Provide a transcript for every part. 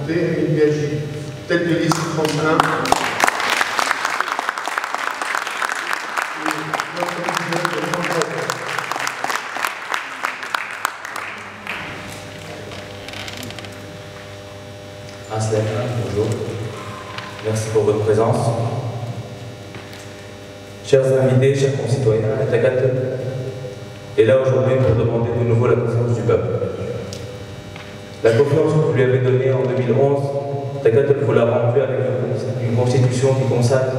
député, Émile Biaggi, tête de liste 31. Bonjour. Merci pour votre présence. Chers invités, chers concitoyens, Takat est là aujourd'hui pour demander de nouveau la confiance du peuple. La confiance que vous lui avez donnée en 2011, Takat vous l'a rendue avec une constitution qui consacre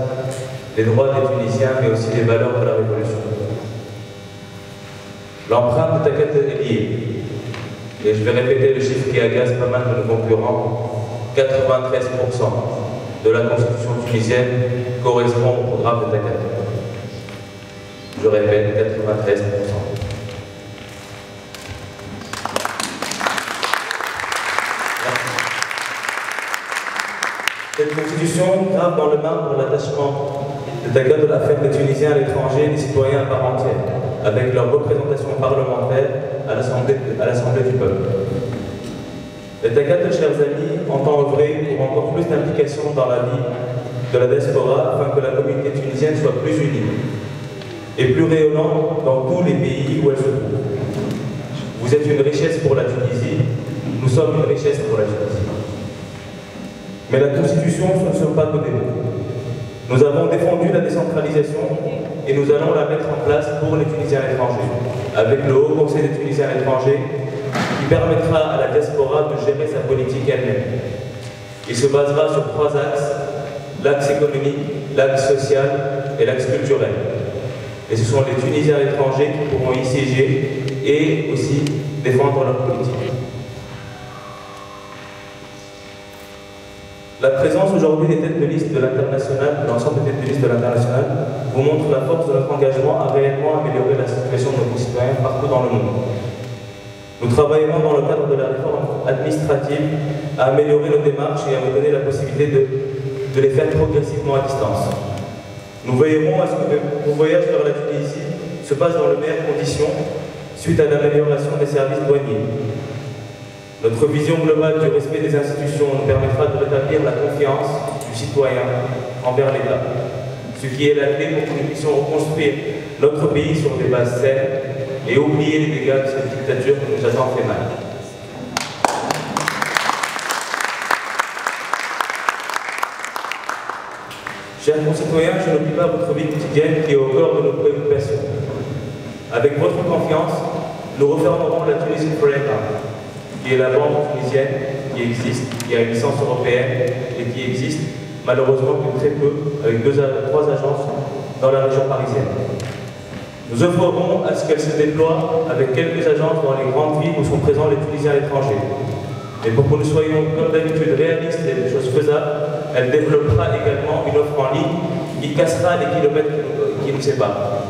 les droits des Tunisiens, mais aussi les valeurs de la Révolution. L'empreinte de Takat est liée. Et je vais répéter le chiffre qui agace pas mal de nos concurrents. 93% de la constitution tunisienne correspond au programme de Takat. Je répète, 93%. Cette constitution grave dans le marbre l'attachement de Takat de la fête des Tunisiens à l'étranger et des citoyens à part entière, avec leur représentation parlementaire à l'Assemblée du peuple. Le Takat, chers amis, entend œuvrer pour encore plus d'implication dans la vie de la diaspora afin que la communauté tunisienne soit plus unie et plus rayonnante dans tous les pays où elle se trouve. Vous êtes une richesse pour la Tunisie, nous sommes une richesse pour la Tunisie. Mais la Constitution, ce ne sont pas que des mots. Nous avons défendu la décentralisation et nous allons la mettre en place pour les Tunisiens à l'étranger, avec le Haut Conseil des Tunisiens à l'étranger, qui permettra à la diaspora de gérer sa politique elle-même. Il se basera sur 3 axes, l'axe économique, l'axe social et l'axe culturel. Et ce sont les Tunisiens à l'étranger qui pourront y siéger et aussi défendre leur politique. La présence aujourd'hui des têtes de liste de l'international, de l'ensemble des têtes de liste de l'international, vous montre la force de notre engagement à réellement améliorer la situation de nos concitoyens partout dans le monde. Nous travaillerons dans le cadre de la réforme administrative à améliorer nos démarches et à vous donner la possibilité de les faire progressivement à distance. Nous veillerons à ce que vos voyages vers la Tunisie se passent dans les meilleures conditions suite à l'amélioration des services douaniers. Notre vision globale du respect des institutions nous permettra de rétablir la confiance du citoyen envers l'État, ce qui est la clé pour que nous puissions reconstruire notre pays sur des bases saines et oublier les dégâts de cette dictature qui nous a tant fait mal. Chers concitoyens, je n'oublie pas votre vie quotidienne qui est au cœur de nos préoccupations. Avec votre confiance, nous refermerons la Tunisian Forever, qui est la banque tunisienne qui existe, qui a une licence européenne et qui existe malheureusement que très peu, avec 2 à 3 agences dans la région parisienne. Nous œuvrerons à ce qu'elle se déploie avec quelques agences dans les grandes villes où sont présents les Tunisiens à l'étranger. Et pour que nous soyons, comme d'habitude, réalistes et des choses faisables, elle développera également une offre en ligne qui cassera les kilomètres qui nous séparent.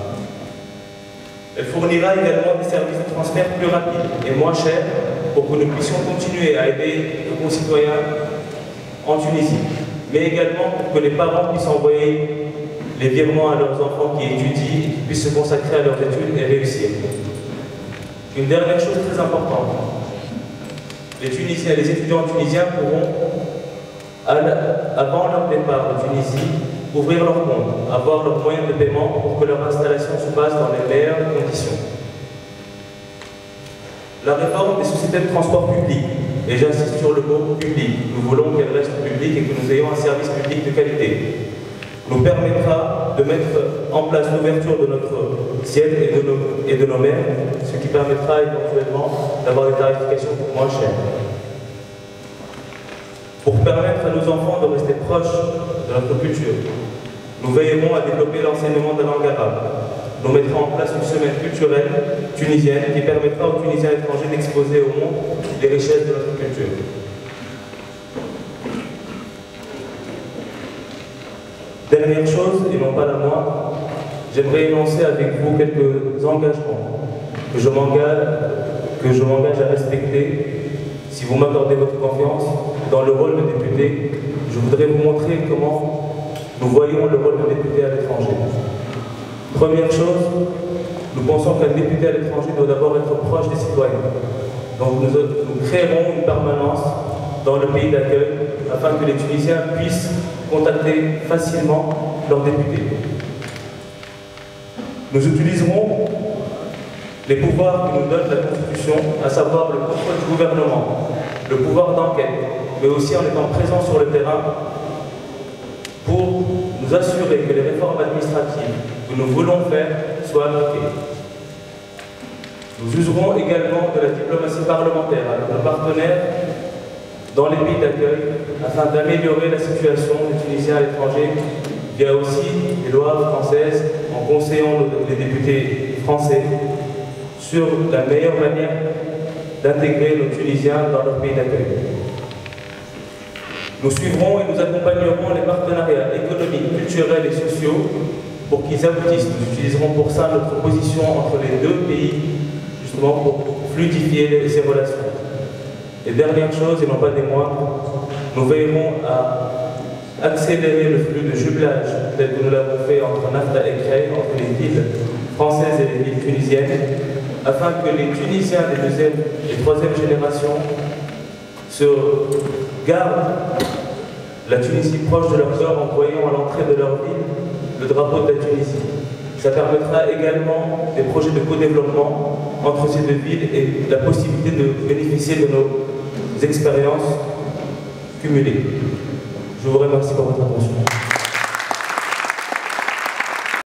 Elle fournira également des services de transfert plus rapides et moins chers pour que nous puissions continuer à aider nos concitoyens en Tunisie, mais également pour que les parents puissent envoyer les virements à leurs enfants qui étudient et qui puissent se consacrer à leurs études et réussir. Une dernière chose très importante, les étudiants tunisiens pourront, avant leur départ de Tunisie, ouvrir leur compte, avoir leurs moyens de paiement pour que leur installation se passe dans les meilleures conditions. La réforme des sociétés de transport public, et j'insiste sur le mot public, nous voulons qu'elle reste publique et que nous ayons un service public de qualité, nous permettra de mettre en place l'ouverture de notre siège et de nos mers, ce qui permettra éventuellement d'avoir des tarifications moins chères. Pour permettre à nos enfants de rester proches de notre culture, nous veillerons à développer l'enseignement de la langue arabe. Nous mettrons en place une semaine culturelle tunisienne qui permettra aux Tunisiens étrangers d'exposer au monde les richesses de notre culture. Dernière chose, et non pas la moindre, j'aimerais énoncer avec vous quelques engagements que je m'engage à respecter si vous m'accordez votre confiance dans le rôle de député. Je voudrais vous montrer comment nous voyons le rôle de député à l'étranger. Première chose, nous pensons qu'un député à l'étranger doit d'abord être proche des citoyens. Donc nous créerons une permanence dans le pays d'accueil afin que les Tunisiens puissent contacter facilement leurs députés. Nous utiliserons les pouvoirs que nous donne la Constitution, à savoir le contrôle du gouvernement, le pouvoir d'enquête, mais aussi en étant présents sur le terrain pour nous assurer que les réformes administratives que nous voulons faire soient appliquées. Nous userons également de la diplomatie parlementaire avec nos partenaires dans les pays d'accueil afin d'améliorer la situation des Tunisiens à l'étranger via aussi les lois françaises en conseillant les députés français sur la meilleure manière d'intégrer nos Tunisiens dans leur pays d'accueil. Nous suivrons et nous accompagnerons les partenariats économiques, culturels et sociaux pour qu'ils aboutissent. Nous utiliserons pour ça notre position entre les deux pays, justement pour fluidifier ces relations. Et dernière chose, et non pas des moindres, nous veillerons à accélérer le flux de jumelage tel que nous l'avons fait entre Nafta et Creil, entre les villes françaises et les villes tunisiennes, afin que les Tunisiens des deuxième et troisième générations se gardent la Tunisie proche de leur cœur en voyant à l'entrée de leur ville le drapeau de la Tunisie. Ça permettra également des projets de co-développement entre ces deux villes et la possibilité de bénéficier de nos expériences cumulées. Je vous remercie pour votre attention.